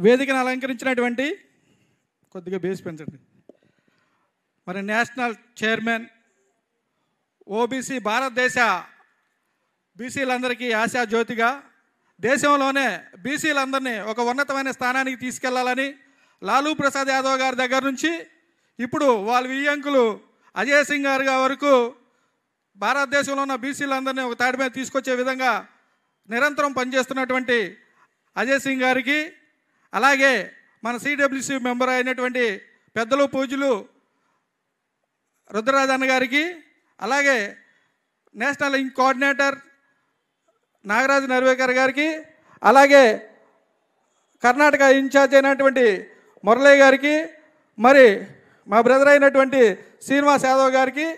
వేదికను అలంకరించినటువంటి కొద్దిగా బేస్ పెంచండి మరి నేషనల్ చైర్మన్ ఓబీసీ భారతదేశ బీసీలందరికీ ఆశా జ్యోతిగా దేశంలోనే బీసీలందరినీ ఒక ఉన్నతమైన స్థానానికి తీసుకెళ్లాలని లాలూ ప్రసాద్ యాదవ్ గారి దగ్గర నుంచి ఇప్పుడు వాళ్ళ వియ్యంకులు అజయ్ సింగ్ గారి వరకు భారతదేశంలో ఉన్న బీసీలందరినీ ఒక తాడి మీద తీసుకొచ్చే విధంగా నిరంతరం పనిచేస్తున్నటువంటి అజయ్ సింగ్ గారికి, అలాగే మన సిడబ్ల్యూసీ మెంబర్ అయినటువంటి పెద్దలు పూజలు రుద్రరాజన్న గారికి, అలాగే నేషనల్ ఇంక్ కోఆర్డినేటర్ నాగరాజు నర్వేకర్ గారికి, అలాగే కర్ణాటక ఇన్ఛార్జ్ అయినటువంటి మురళీ గారికి, మరి మా బ్రదర్ అయినటువంటి శ్రీనివాస్ యాదవ్ గారికి,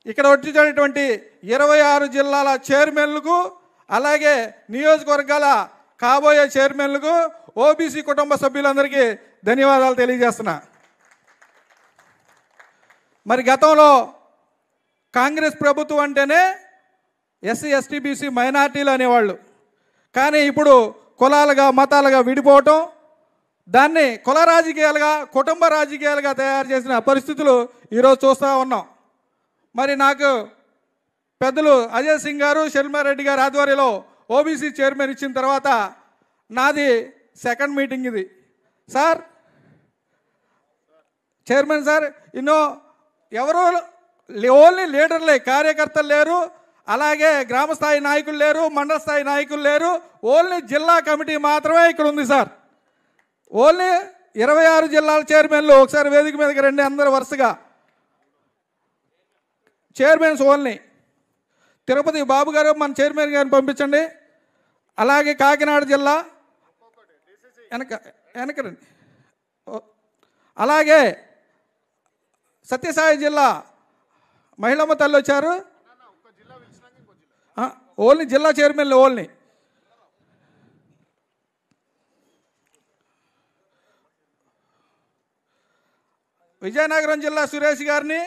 ఇక్కడ వచ్చినటువంటి 26 జిల్లాల చైర్మన్లకు, అలాగే నియోజకవర్గాల కాబోయే చైర్మన్లకు, ఓబీసీ కుటుంబ సభ్యులందరికీ ధన్యవాదాలు తెలియజేస్తున్నా. మరి గతంలో కాంగ్రెస్ ప్రభుత్వం అంటేనే ఎస్సీ ఎస్టీ బీసీ మైనార్టీలు అనేవాళ్ళు. కానీ ఇప్పుడు కులాలుగా మతాలుగా విడిపోవటం, దాన్ని కుల రాజకీయాలుగా కుటుంబ రాజకీయాలుగా తయారు చేసిన పరిస్థితులు ఈరోజు చూస్తూ ఉన్నాం. మరి నాకు పెద్దలు అజయ్ సింగ్ గారు, షర్మారెడ్డి గారు ఆధ్వర్యంలో ఓబీసీ చైర్మన్ ఇచ్చిన తర్వాత నాది సెకండ్ మీటింగ్ ఇది. సార్ చైర్మన్ సార్, ఎవరు ఓన్లీ లీడర్లే, కార్యకర్తలు లేరు, అలాగే గ్రామ స్థాయి నాయకులు లేరు, మండల స్థాయి నాయకులు లేరు, ఓన్లీ జిల్లా కమిటీ మాత్రమే ఇక్కడ ఉంది సార్. ఓన్లీ 26 జిల్లాల చైర్మన్లు ఒకసారి వేదిక మీదకి రండి అందరు వరుసగా. చైర్మన్స్ ఓన్లీ తిరుపతి బాబు గారు మన చైర్మన్ గారిని పంపించండి. అలాగే కాకినాడ జిల్లా వెనకరండి. అలాగే సత్యసాయి జిల్లా మహిళమ్మ తల్లి వచ్చారు. ఓన్లీ జిల్లా చైర్మన్లు ఓన్లీ. విజయనగరం జిల్లా సురేష్ గారిని,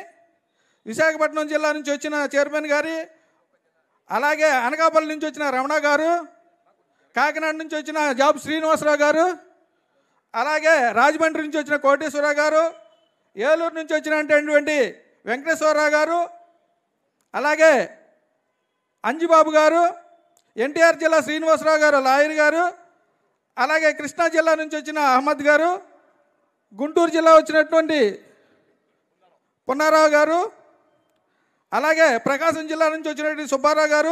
విశాఖపట్నం జిల్లా నుంచి వచ్చిన చైర్మన్ గారి, అలాగే అనకాపల్లి నుంచి వచ్చిన రమణ గారు, కాకినాడ నుంచి వచ్చిన జాబ్ శ్రీనివాసరావు గారు, అలాగే రాజమండ్రి నుంచి వచ్చిన కోటేశ్వరరావు గారు, ఏలూరు నుంచి వచ్చినటువంటి వెంకటేశ్వరరావు గారు, అలాగే అంజిబాబు గారు, ఎన్టీఆర్ జిల్లా శ్రీనివాసరావు గారు లాయర్ గారు, అలాగే కృష్ణా జిల్లా నుంచి వచ్చిన అహ్మద్ గారు, గుంటూరు జిల్లా వచ్చినటువంటి పున్నారావు గారు, అలాగే ప్రకాశం జిల్లా నుంచి వచ్చినటువంటి సుబ్బారావు గారు,